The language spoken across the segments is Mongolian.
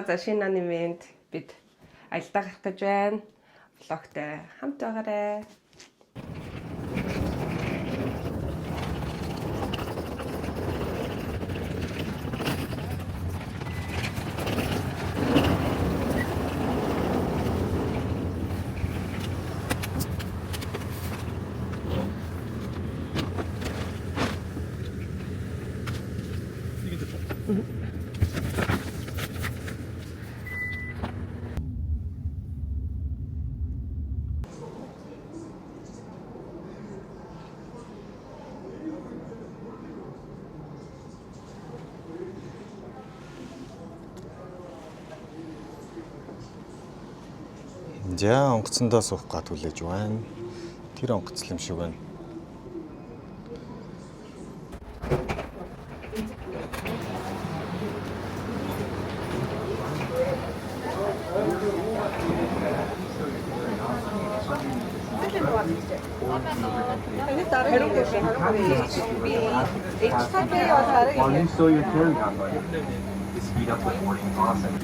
За шинэ анимент бид аялдаа гарах гэж байна. Влогтой хамт байгаарай. За онгоцондоо суух гад хүлээж байна. Тэр онгоц юм шиг байна. While you store your carry-on luggage, to speed up the boarding process.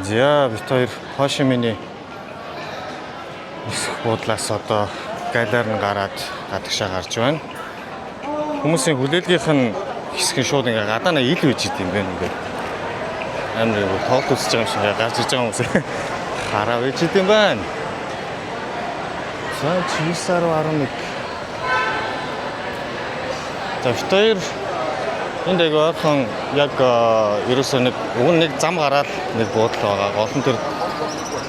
За бид хоёр Хошимины буудлаас одоо галаар нь гараад гадагшаа гарч байна. Хүмүүсийн хүлээлгийнх нь хэсэг шууд ингээ гадаанаа ил үйж идэв юм байна ингээ. Амар их тоолт үзэж байгаа юм шиг гарч ирж байгаа хүмүүс хараа үйж идэв юм байна. За 9.11. За бид хоёр энд яг ойрхон яг ерөөсөө нэг зам гараад нэг буудлаа байгаа. Гол нь тэр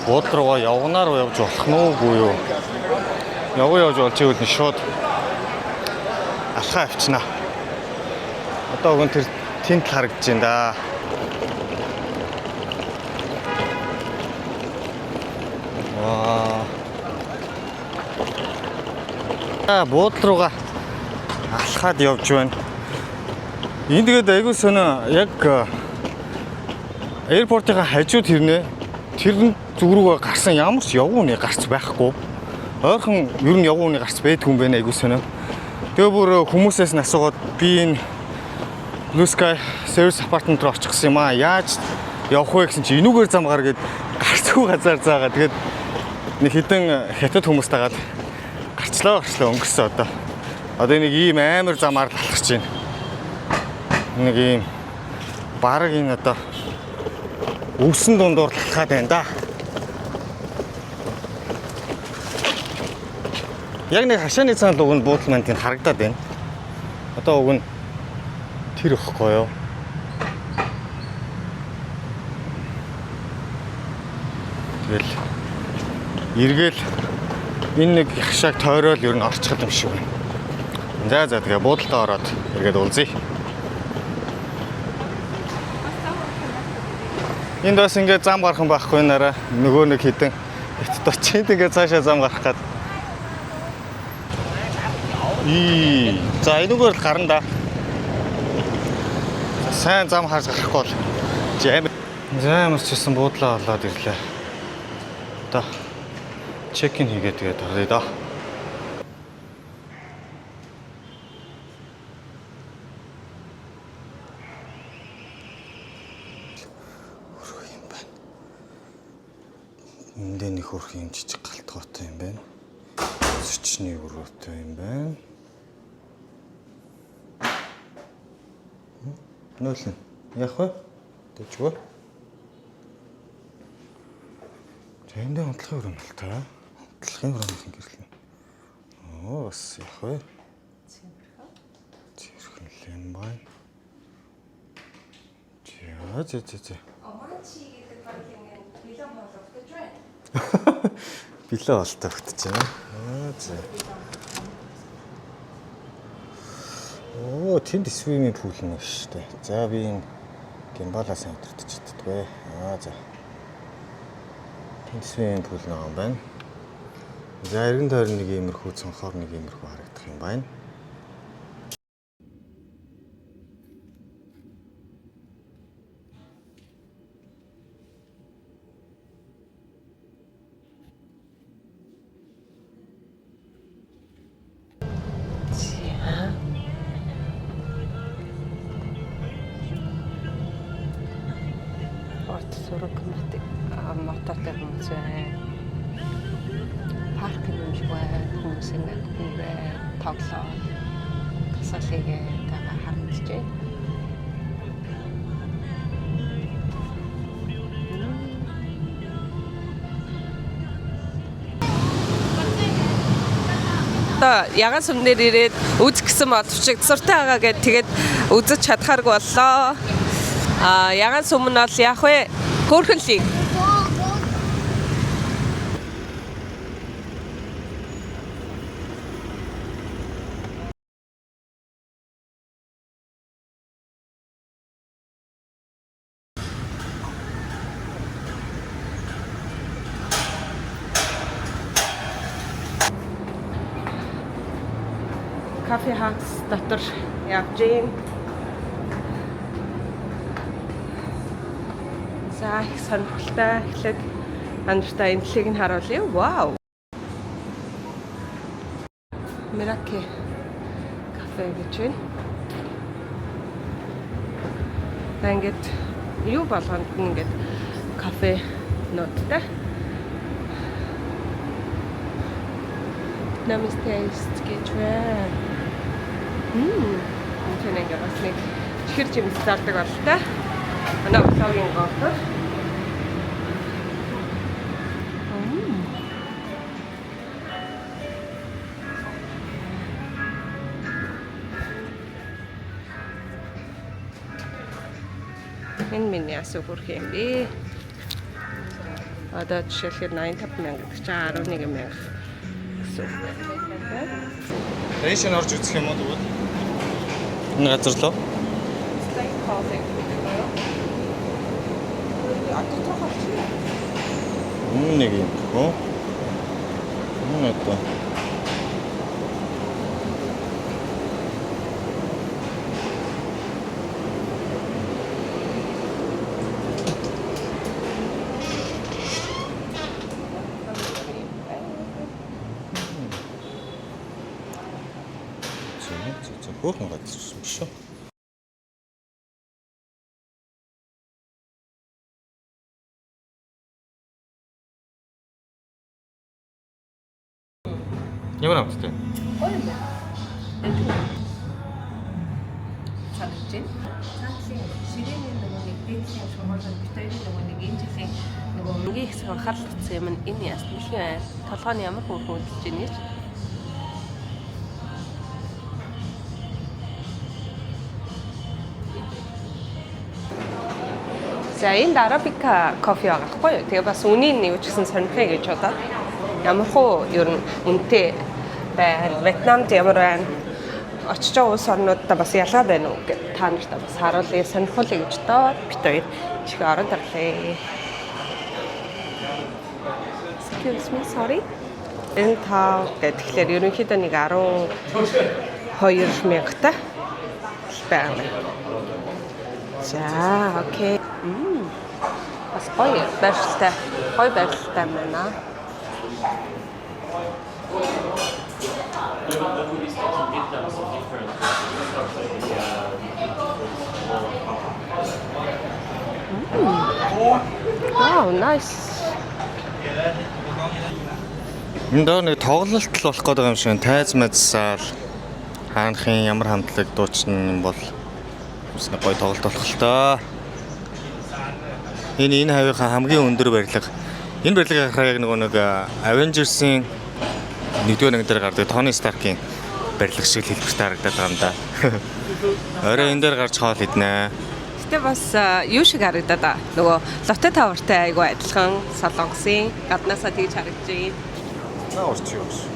буудлал руугаа явганаар явж болох нь үгүй юу? Явж болж ивэл шууд алхаа авчнаа. Одоо гон тэр тэнд харагдаж байна да. Буудлал руугаа алхаад явж байна. Энд тэгээд айгүй сонио яг аэропортын хажууд хэрнээ тэр зүг рүүгээ гарсан ямар ч явгууны гарч байхгүй. Ойрхон ер нь явгууны гарч байдгүй юм байна айгүй сонио. Тэгээ бүр хүмүүсээс нь асуугаад би энэ Blue Sky Service Apartment руу очихсан юм аа. Яаж явах вэ гэсэн чи энүүгээр зам гар гээд гарцгүй газар заагаа. Тэгээд нэг хідэн хятад хүмүүс тагаад гарчлаа өнгөрсөн одоо. Одоо нэг ийм амар замаар талхаж байна. Нэг ийм бараг энэ одоо өвсөн дундуур талхаад байна да. Яг нэг хашааны цаанд уг нь буудлын манд энэ харагдаад байна. Одоо уг нь тэр ихгүй юу? Тэгэл эргээл энэ нэг хашааг тойрол ер нь орчих юм шиг байна. За тэгээ буудалтаа ороод эргээд уулзъя. Энд бас ингээд зам гарах юм байхгүй нараа. Нөгөө нэг хідэн эт точинд ингээд цаашаа зам гарах гээд. За энүүгээр л гарна да. Сайн зам харж гарахгүй бол за ямар ч гэсэн буудлаа олоод ирлээ. Одоо чекин хийгээд тэгээд оръё да. Хөрх юм байна. Энд нэг хөрх юм жижиг галтгоотой юм байна. Өсчний өрөөтэй юм байна. Нөлн. Яг вэ? Тэжгүй. Тэндээ онцлогын өрөө нь л та. Онцлогын өрөө нь гэрлээ. Бас яг вэ? Цэвэрхэн л юм байна. За. Оманчи гэдэг баг юм билон болгож байна. Билээ олтогдож байна. За. Тэнд свиминг пул нь байна шүү дээ. За би энэ гимбалаа сайн өдөртөж чаддгүй. За. Тэнд свиминг пул нэг юм байна. За эргэн тойрон нэг иймэрхүү цонхоор нэг иймэрхүү харагдах юм байна. байна. Парк юм шиг байна. Хүмүүс ингээд гүнгээ тоглоо. Тасалыгээ тагаа харагдчихэ. Ягаан сүмнэр ирээд үзэх гэсэн бодвчиг зуртай байгаа гэд тэгээд үзэж чадхааргүй боллоо. Ягаан сүм нь бол яг вэ хөөрхөнлийг. Coffee House дотор явж гин. За их сонирхолтой эхлээд анартай эмнэлгийг нь харуулъя. Вау. Miracle кафе гэж байна. Ингээд юу болгонд ингээд кафе ноттай. Namaste гэж байна. Тэнийг бас нэг чихэр жимс зардаг бол та. Манай өглөөгийн гоотор. Энэ миний асуу хүрх юм би. Одоо жишээлбэл 85,000 гэж 11,000. Эйш нь орж үзэх юм уу тэгвэл? Энэ газар лөө? Steak coffee гэдэг байна. Нэг юм. Это. Хөөрхөн газар юм шүү. Ямар амттай? Ойлоо. Санагдаж байна. Цаашлын ширээний нөгөө нэг дээдлийн шуурмал битэрийн нөгөө нэг энэ жилийн нөгөө өнгийн хэсэг анхаарал татсан юм нь энэ яст биш үү? Толгойн ямар хөөрхөн хөдөлж байна гэж. За энд арабика кофе байгаа хгүй юу? Тэгээ бас үнийн нэг ч гэсэн сонирхъя гэж бодоод ямар хуу ер нь үнэтэй байна. Вьетнамд ямар байна? Очиж байгаа улс орнуудаа бас ялгаа байна уу гэж та нартай бас харуулъя, сонирхуулъя гэж доо бит хоёр чихээ орон тарлаа. Excuse me, sorry. Энэ таа тэгэхээр ерөнхийдөө нэг 12,000 та байна. За, окей. Бас гоё байршилтай. Гоё байршилтай байна. Wow, nice. Энд нэг тоглолт л болох гэдэг юм шиг тайз мэдсаал хаанхын ямар хамтлаг дуучин юм бол бас гоё тоглолт болох л тоо. Энэ хавийнхаа хамгийн өндөр барилга. Энэ барилгыг харахаар яг нэг Avengers-ийн 1-р анги дээр гардаг Tony Stark-ийн барилга шиг хэлбэртэй харагдаад байгаа юм да. Орой энэ дээр гарч хоол иднэ. Гэтэ бас юу шиг харагдаад байгаа. Нөгөө Lotte Tower-тай айгу адилхан Солонгосын гаднаасаа тэгж харагдаж байна. Наа орч юу вэ?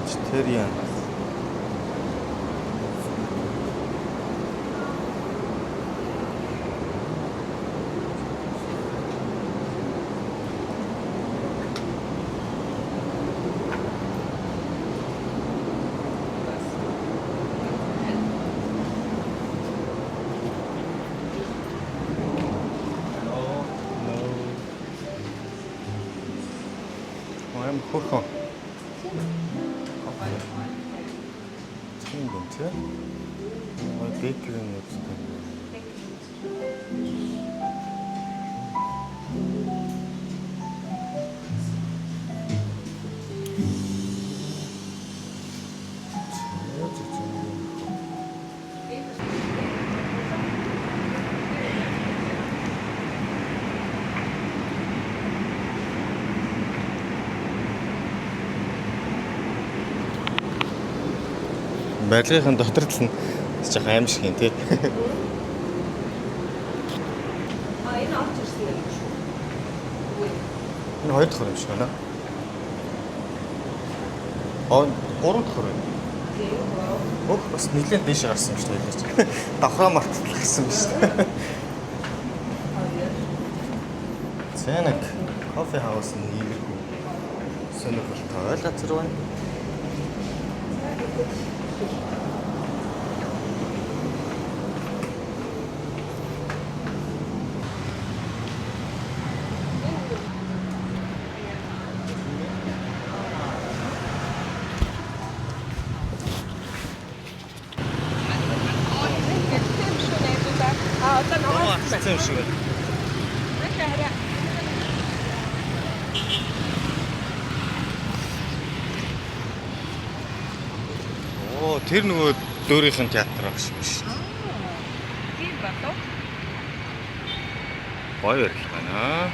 Vegetarian. I'm Jorge. Тийм дээ. Ой, бэкерийн үстэй. Барилгын дотор тал нь жоохон аимшиг юм тий. Энэ орж ирсэн юм шүү. Энэ хоёр дахь юм шиг байна. Гурав дахь байна. Өөх бас нэлээд дэше гарсан юм шүү дээ. Давхраа мартал гарсан юм шүү дээ. Зэнэг кофе хаус нь иймэрхүү сонирхолтой газар байна. Хэцүү юм шиг байна. Оо, тэр нөгөө дөөрийнхэн театр баг шиг шүү дээ. Тийм байна. Гоё ярил байна.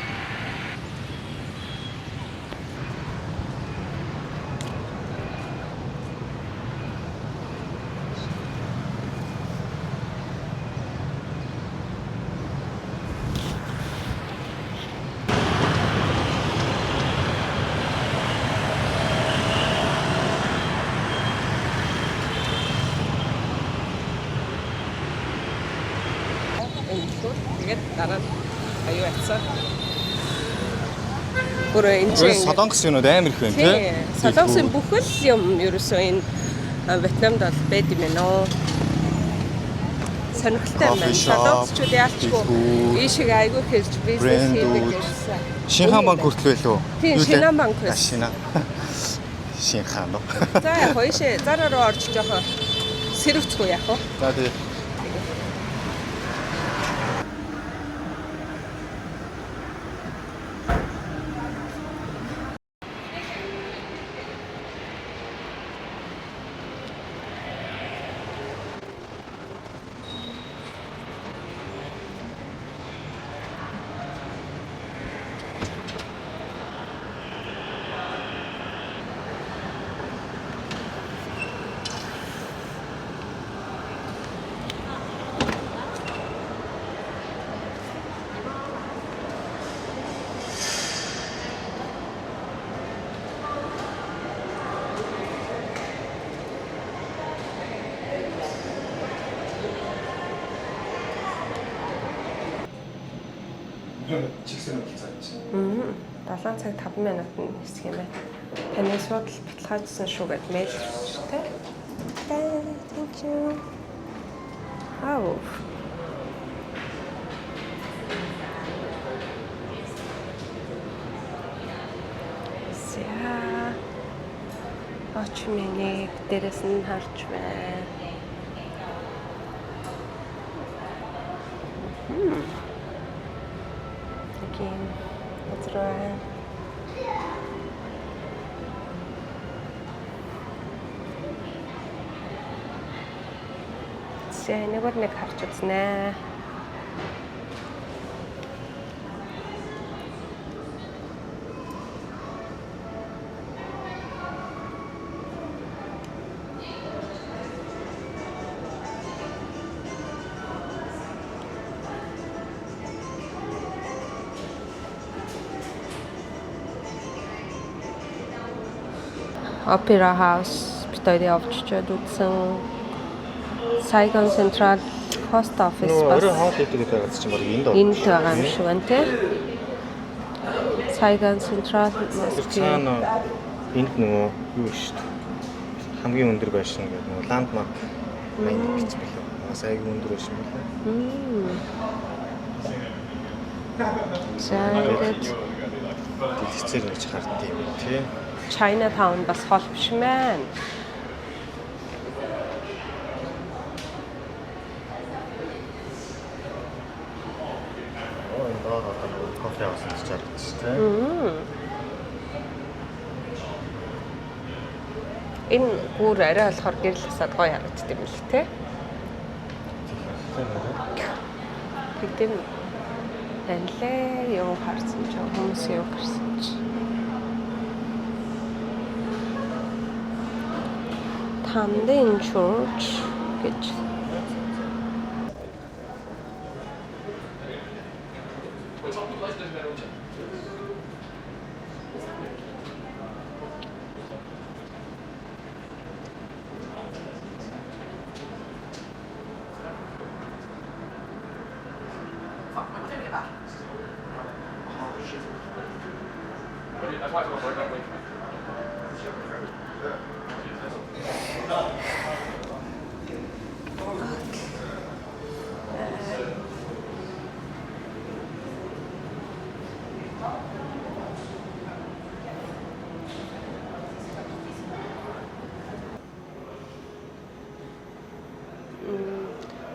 Тэгээд дараа нь аюу яцсан. Бүр энэ чинь Солонгос юмуд амар их байна тий. Солонгосын бүхэл юм ерөөсөө энэ Вьетнамд бол байд юм байна оо. Сонирхолтой юм байна. Солонгосчууд яалчгүй ийшээ аягүй хэлж бизнес хийдэг гэсэн. Шинхан банк хүртэл байлоо. Тийм, Шинхан банк байсан. Шинаа. Шинхан уу. За яг ийшээ зараа руу орж жоохон сэрвцгүй яах вэ? За тий. Чигсэн болцооч. 7 цаг 5 минутанд нисэх юм байна. Таны судал баталгаажсан шүү гэд мэйл шүү те. Thank you. Ау. Ся. Очмэнийг дээрээс нь харж байна. Again, that's right. Нэг харж үзнэ. Opera House бид хоёр явчихад үзсэн. Saigon Central Post Office бас Өөрөө хоол идэг гэдэг газар чинь баг энд энд байгаа юм шиг байна тий. Saigon Central цаана энд нөгөө юу шүү дээ. Хамгийн өндөр байшин гэдэг нөгөө ландмарк маяг гэж байлаа. Бас айгүй өндөр байшин байлаа. Тэгээд дэлгэцээр гэж хардсан юм тий. Chinatown бас хол биш мэн. кофе авсан гэж харагдаж байна. Энэ гүр арай болохоор гэрэл хасаад гоё харагддаг юм л те. Тэгдэм анлээ юу харсан ч хүмүүс юу гарсан ч. Тандын church гэж.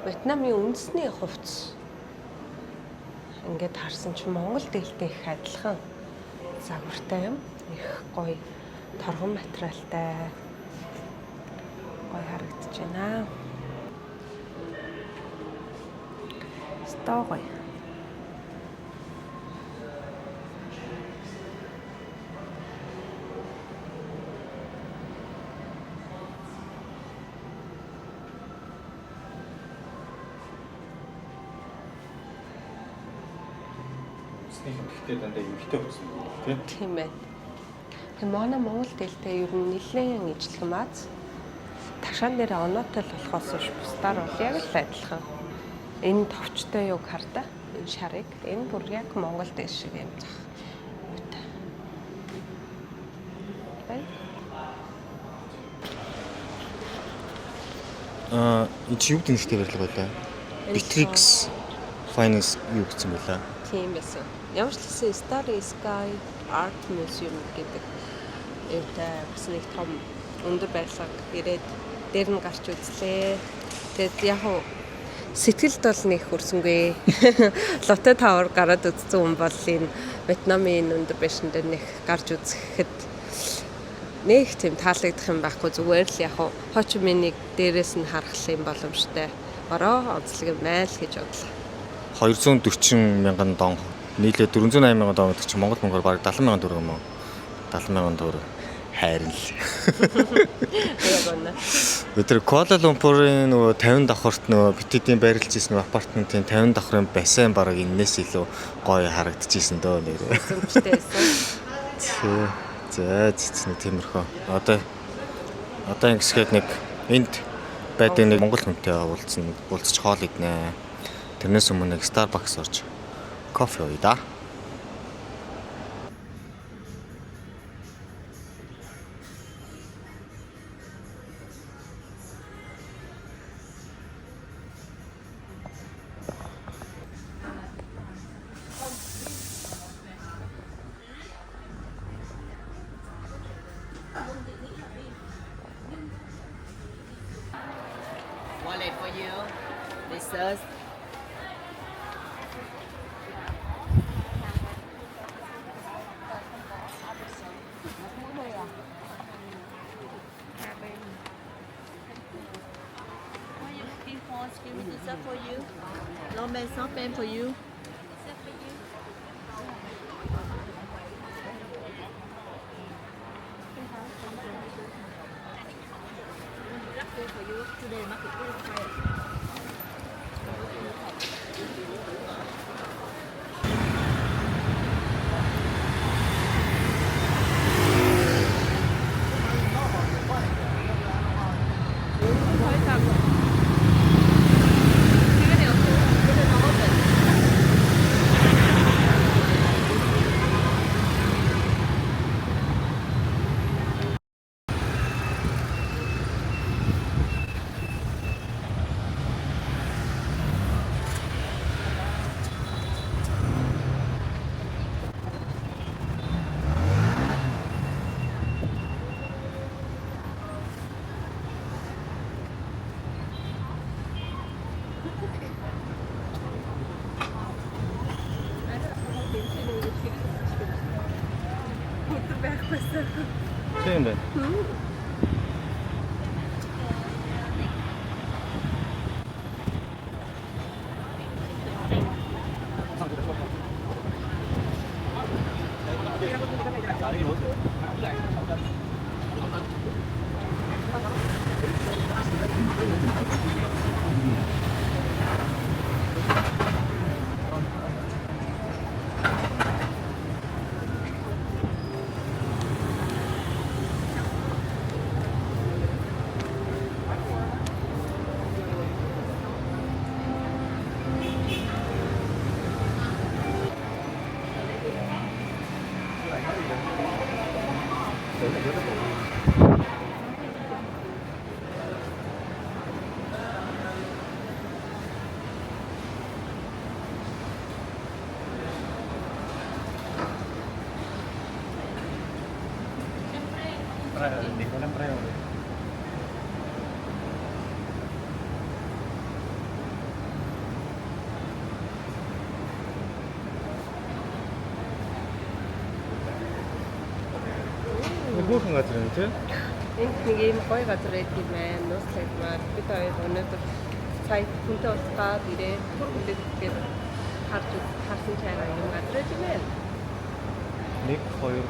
Вьетнамын үндэсний хувцас ингээд харсан чинь Монгол дээлтэй их адилхан загвартай юм. Их гоё торгон материалтай гоё харагдаж байна. Стоо гоё. Гэхдээ дандаа эмхтэй болсон тийм. Тийм ээ. Тэгээ манай Монгол дээлтэй ер нь нэлээд ижлэгэн мааз. Ташаан дээр оноотой л болохоос биш бусдаар бол яг л адилхан. Энэ товчтой юг хардаа. Энэ шарыг энэ бүр яг Монгол дeel шиг юм зах. Үүтэй. Энэ чи юу гэдэг нэртэй барилга байлаа? Bitrix Finance юу гэсэн байлаа? Тийм байсан. Ямар ч гэсэн Starry Sky Art Museum гэдэг үүтэй бас нэг том өндөр барилга ирээд дээр нь гарч үзлээ. Тэгээд яг хуу сэтгэлд бол нэг хөрсөнгүй. Лоте Tower гараад үзсэн хүн бол энэ Вьетнамын өндөр байшин дээр нэг гарч үзэхэд нэг тийм таалагдах юм байхгүй зүгээр л яг хуу Хо Чи Минийг дээрээс нь харах юм боломжтой. Ороо онцлог юм байл гэж бодлоо. 240 мянган дон нийлээ 480 мянган дон гэдэг чинь Монгол мөнгөөр бараг 70 мянган төгрөг юм уу? 70 мянган төгрөг. Хайрын л. Яг үнэ. Өдөр Куала Лумпурын нөгөө 50 давхарт нөгөө битэдийн байрлаж ирсэн апартментын 50 давхрын бассейн бараг энэс илүү гоё харагдчихсэн дөө нэр. Зөвчтэй байсан. За тиймэрхүү. Одоо ингэсгээд нэг энд байдаг нэг монгол хүнтэй уулзч хоол иднэ. Тэрнээс өмнө нэг Starbucks орж кофе ууя да. Wallet for you. This is Give me this up for you. Long man, soft pen for you. Тийм байна. Хөөхөн газар юм тий. Энд нэг юм гоё газар байт юм байна. Нууцлаг маа бид хоёр өнөөдөр цай хүнтэй уулзгаад ирээ. Тэгээд харсан чайгаа юм газар байт юм байна. 1 2 3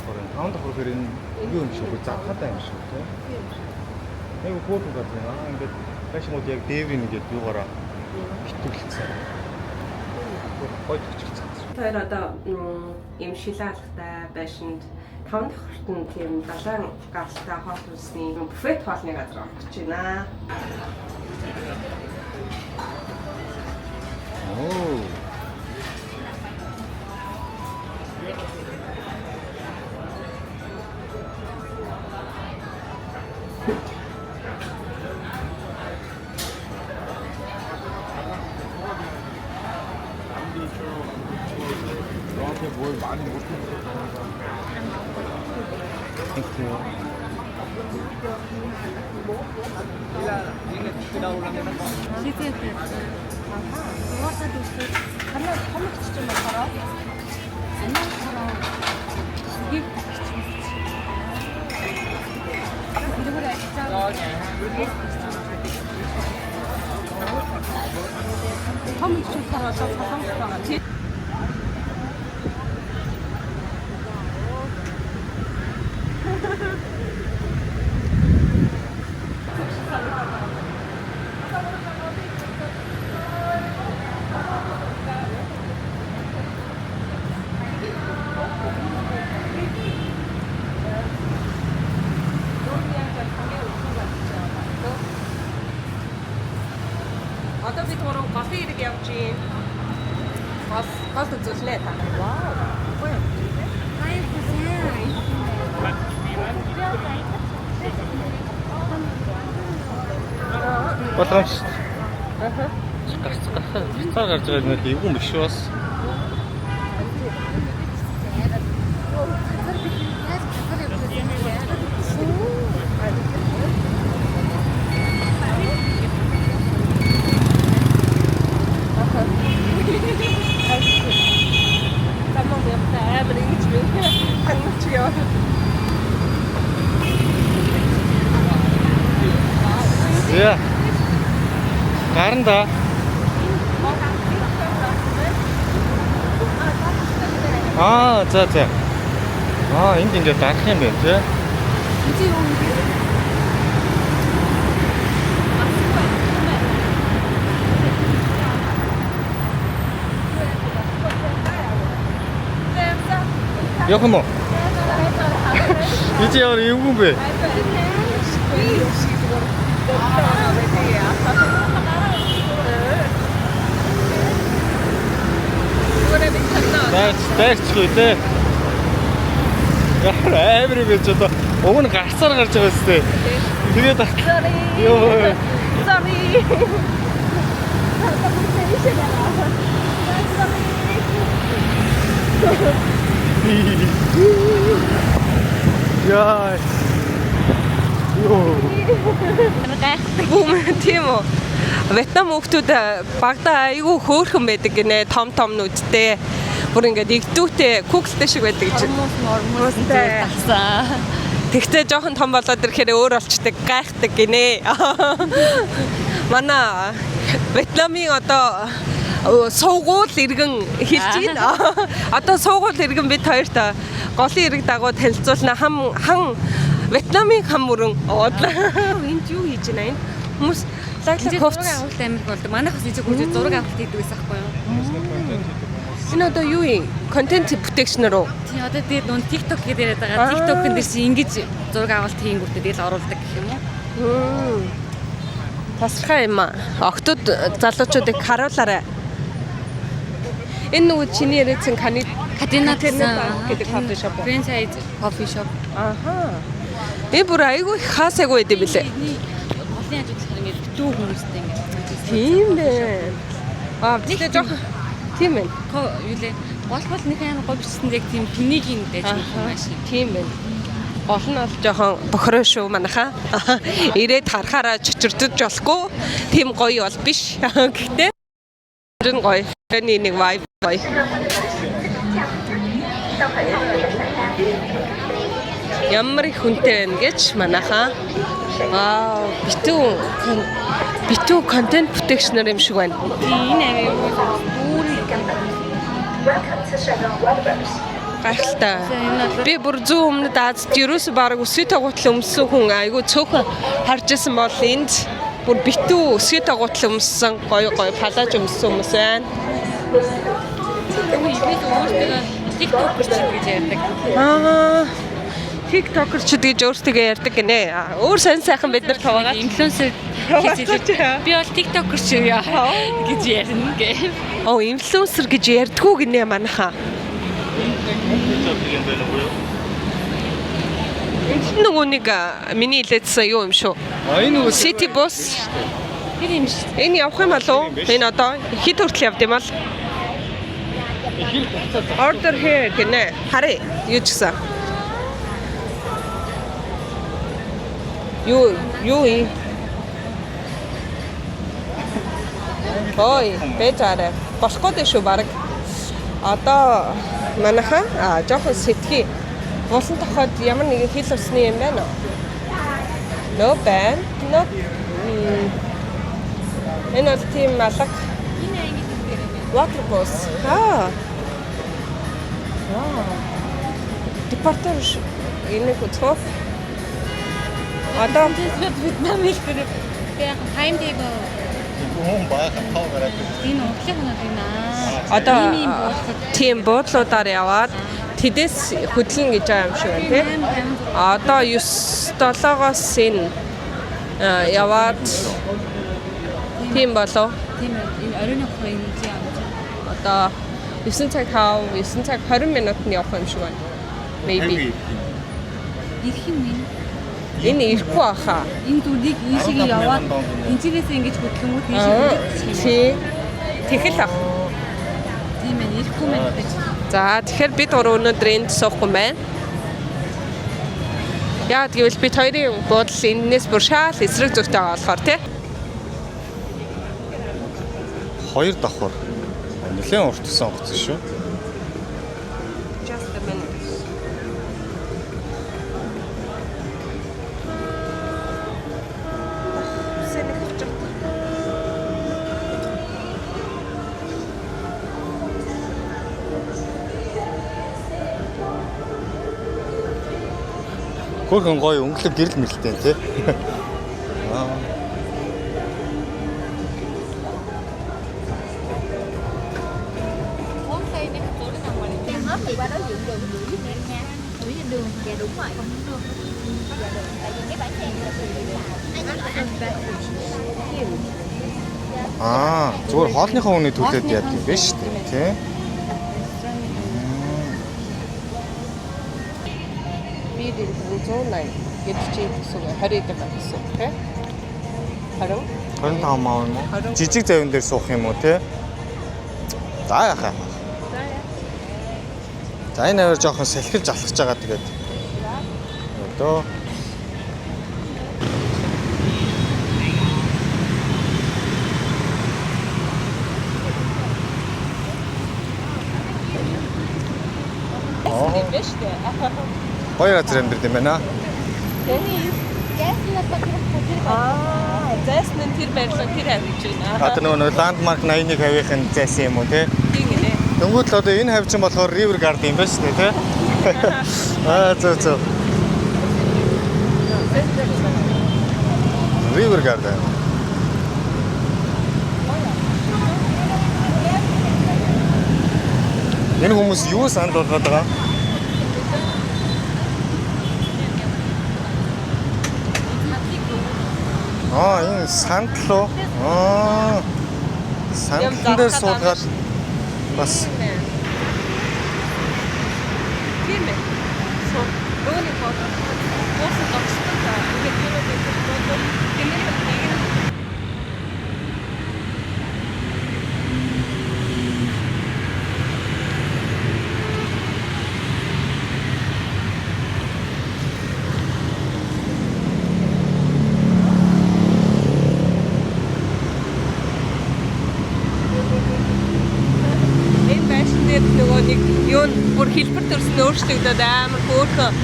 4 5 давхар гэр энэ юу юм шиг завхаатай юм шиг тий. Нэг хөөхөн газар юм. Ингээд байшмууд яг дээврийн нэгэд юугаараа битүүлсэн. Гоё төгччихсэн. Тэр одоо юм шилаалгатай байшинд 5 давхарт нь тийм 70 гаралтай хоол хүнсний буфет хоолны газар орж байна. Оо. Одоо бид гурав кофе ирэг явж юм. Гол үзүүлнэ та. Вау. Гоё. Боломж. Цаар гарч байгаа нэг эвгүй биш бас. Яа. Гаранда. За. Энд ингээд дарах юм байна тий. Явах юм уу? 이제 우리 유부배. Дайрч гүйтэй. Яа, эврибэ ч одоо уг нь гарцаар гарч байгаа зү. Тэгээд ёо. Sorry. Яа. Ёо. Бүүм тийм үү. Вьетнам хүмүүс багада айгүй хөөрхөн байдаг гинэ, том нүдтэй. Бүр ингээд игдүүтэй куклтэй шиг байдаг гэж. Мөрмөстэй тагсан. Тэгтээ жоохон том болоод ирэхээр өөр болчдаг, гайхдаг гинэ. Манай Вьетнамын одоо суугуул иргэн хэлж байна. Одоо суугуул иргэн бид хоёрт голын ирэг дагуу танилцуулна хан Вьетнамын хам мөрөн уудлаа. Энд юу хийж байна энэ? Хүмүүс лаглаг Зураг авалт амир болдог. Манайх бас эцэг хүү зураг авалт хийдэг байсан байхгүй юу? энэ одоо юу юм? Контент бүтээгчнэр үү? Тий одоо тэгээд нөө TikTok гэдэг яриад байгаа. TikTok-ын дээр чи ингэж зураг авалт хийнгүүтээ тэгэл оруулдаг гэх юм уу? Тасархай юм аа. Октод залуучуудыг харуулаарай. Энэ нөгөө чиний яриадсан Катина гэдэг кофе шоп. Franchise coffee shop. Аха. Энэ бүр айгүй хаасайгүй байд юм билээ. Голын ажил ингэ битүү хүмүүстэй ингэ. Тийм дээ. Тэгээ жоох тийм ээ. Юу лээ? Гол нэг амар гоё бичсэн яг тийм тэнийгийн дэж юм шиг. Тийм ээ. Гол нь бол жоохон бохроо шүү манайхаа. Ирээд харахаараа чичирдэж болохгүй. Тийм гоё бол биш. Гэхдээ энэ гоё. Тэний нэг vibe гоё. Ямар их хүнтэй байна гэж манайхаа. Вау, битүү контент бүтээгчнэр юм шиг байна. Энэ аваа Гайхалтай. Би бүр зүүн өмнөд Азад ерөөсө баг өсвий тогтол өмссөн хүн айгүй цөөхөн харж исэн бол энд бүр битүү өсвий тогтол өмссөн гоё палаж өмссөн хүмүүс байна. TikTok-ч гэж ярьдаг. TikTok-чуд гэж өөрсдөө ярьдаг гинэ. Өөр сонь сайхан бид нар таваагаад Инфлюенсер би бол TikTok-ч гэж ярина гэ. Инфлюенсер гэж ярьдгүү гинэ манайхаа. Энэ нөгөө нэг миний хэлээдсэн юу юм шүү? Энэ нөгөө City bus. Тэр юм шиг. Энэ явах юм болов? Энэ одоо хэд хүртэл явд юм бол? Order here гинэ. Харъя. Юу ч гэсэн. Юу юм? Ой, бэжаарэ. Болохгүй дээ шүү баг. Одоо манайхаа жоохон сэтгэе. Булан тохоод ямар нэгэн хил усны юм байна уу? Нөө байна. Нөө. Энэ бол тийм алга. Энэ ангид дээр юм. Water bus. Департер энэ хөтгөө. Одоо Вьетнам хэлээр яг time table хүн баахан тав гараад энэ урлагийн хоног юм аа. одоо ийм тийм буудлуудаар яваад тэдэс хөдлөн гэж байгаа юм шиг байна тий. Одоо 9-7-оос энэ яваад тийм болов. Тийм энэ оройн хой юм чи юм. Одоо 9 цаг 20 минутанд явах юм шиг байна. Maybe. Ирэх юм энэ. Энэ ирэхгүй баха. Энэ зүйлийг ийшээ яваад энэчнээс ингэж хөдлөх юм уу тийшээ. Тий. Тэгэл ах. Тийм ээ ирэхгүй мэн гэж. За тэгэхээр бид гурав өнөөдөр энд суухгүй байна. Яа гэвэл бид хоёрын буудал энэс бүр шаал эсрэг зүгтэй байгаа болохоор тий. хоёр давхар. Нэлээд урт сонгоцсон шүү. Just a minute. Хөрхөн гоё өнгөлөг гэрэл мэлтэй тий. Thì qua đó dựng đường gửi giùm em nha. Gửi trên đường. Dạ đúng rồi. Không đúng đường. Dạ được. Tại vì cái bãi xe là từ Зүгээр хоолныхоо үнийг төлөөд яадаг юм биш үү тий. Би дэр 180 гэдэг чинь гэсэн 20 гэдэг байсан тий. 20 25 маа юм уу? Жижиг завин дээр суух юм уу тий? За яхаа. За энэ аваар жоохон салхилж алхаж байгаа тэгээд. Одоо зайсан юм байна шүү дээ. 2 газар амьдард юм байна. Гээс л баграх гэж байна. Зайсан нь тэр байрлал тэр авиж байна. Одоо нөгөө ландмарк 81 хавийнхын зайсан юм уу те? Тийм ээ. Дөнгөж л одоо энэ хавчин болохоор River Garden юм байна шүү дээ те? Зөв. River Garden. Энэ хүмүүс юу санд болгоод байгаа? Энэ санд лөө. Сандлан дээр суулгаад бас Тийм ээ. Дөөний фото. Босоо тогтсон та. Ингээд юу нэг фото. Тэмээ нэг нөгөө нэг юу бүр хэлбэр төрсөн өөрчлөгдөд амар хөөрхөн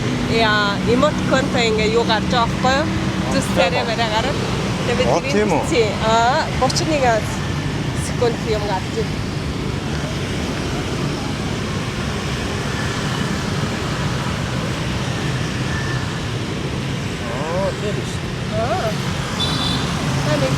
эмотиконтой ингээ юу гарч байгаа байхгүй юу? Зүс царай барай гараад. Тэгээд тийм үү? 31 секунд юм гарч ир. тийм биш. Таны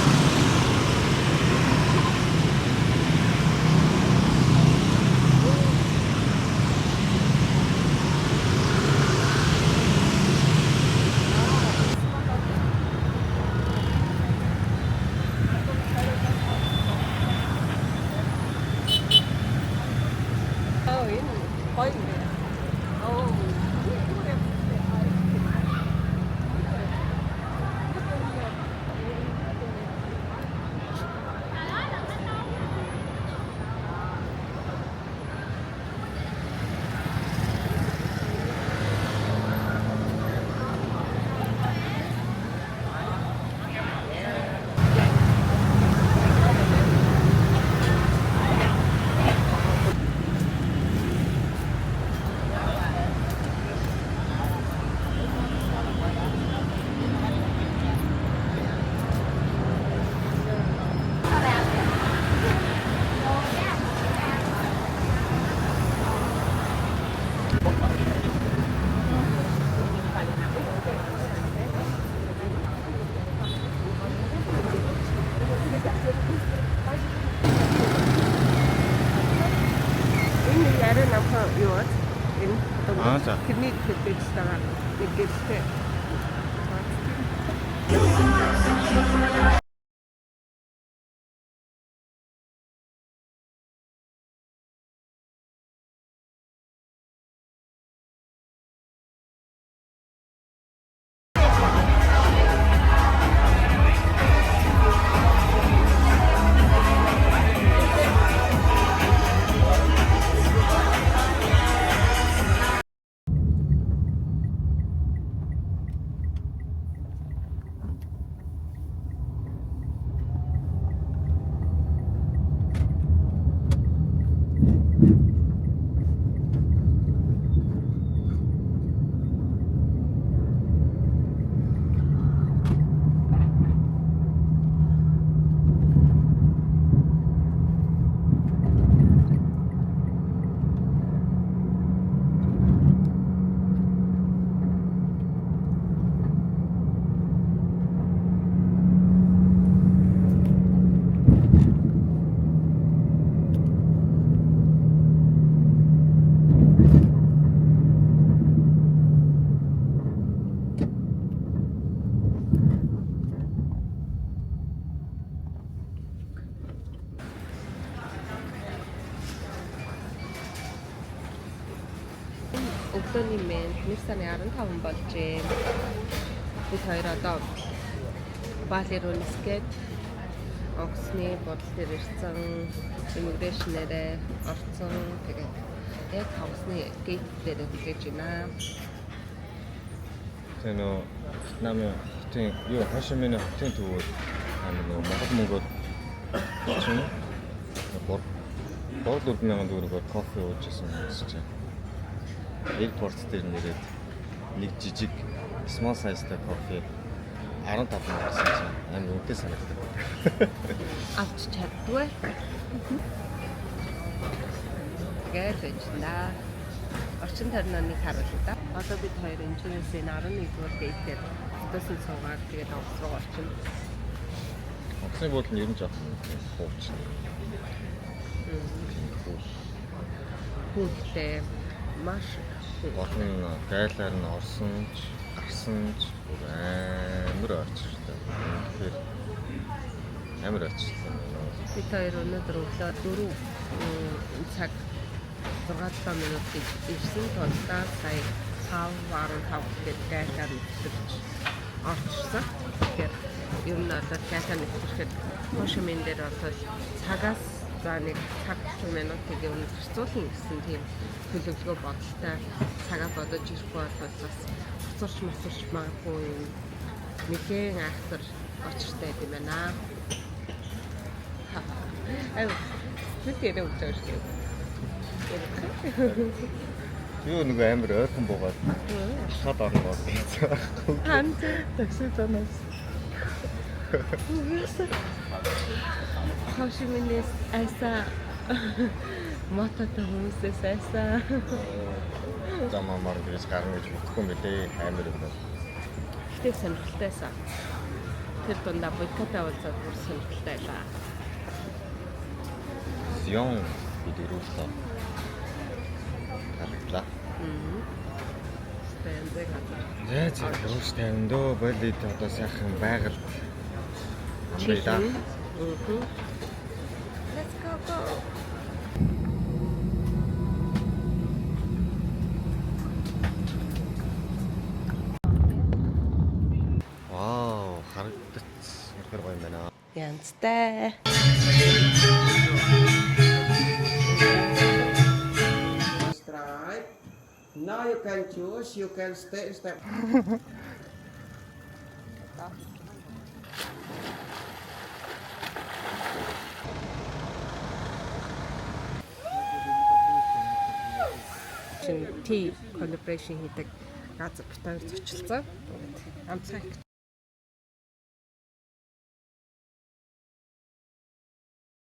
За. Тэрний хэлбэж байгаа нэг гэлтэй. Өглөөний мен 1 сарын 15 болжээ. Бид хоёр одоо Бали руу нисгээд онгоцны бодол дээр ирсэн, иммиграшнээрээ орсон. Тэгээд яг онгоцны гейт дээр үлээж байна. Тэгээ намын хотын юу хашимын хотын төвөөр нөгөө Монгол мөнгөөр чинь 3-4 мянган төгрөгөөр кофе уужсэн юм шиг. Airport дээр нэрээд нэг жижиг small size-тай кофе 15 мянга гэсэн амар үнэтэй санагдав. Авч чаддгүй. Тэгээд байна. Орчин тойрныг харуулъя да. Одоо бид хоёр энэчнээс 11-р гейтээр автобусын суугаад тэгээд офс руу орчихно. Офсны буудлын ер нь жоох хууч. Хүүхдээ маш Гол нь гайлаар нь орсон ч гарсан ч амар очиртай. Тэгэхээр амар очиртай. бид хоёр өнөөдөр өглөө 4 цаг 6-7 минут гэж ирсэн тулдаа сая 5:15 гээд гайлаар нэвтэрч орчихсон. Тэгэхээр ер нь одоо гайлаар нэвтэрэхэд хошимын дээр бол цагаас за нэг цаг 30 минутыг ер нь зарцуулна гэсэн тийм төлөвлөгөө бодолтой цагаа бодож ирэхгүй бол бас хоцорч магадгүй юм нэгэн айхтар очиртай юм байна. Тэтгэрээ өгч шүү. Юу нэг амар ойрхон буугаад шат орно бол гэсэн. Хамт Такси танаас. хошимынээс айсаа мототой хүмүүсээс айсаа Замаар гэж гарна гэж бодохгүй мөлий амар юм байна. ихтэй сонирхолтойсан. Тэр дундаа бодкотой уулзаад бүр сонирхолтой байлаа. Сион бидэрүүлээ. Хардлаа. Стэндэг газар. Зээ лууш тавиндөө болид одоо сайхан байгальд амбайда. Let's go. Вау, харагдаж үнэхээр гоё юм байна. Янзтай. Stripe. Now you can choose, you can step. Tea collaboration хийдэг газар битээр зочилсан. Амцгай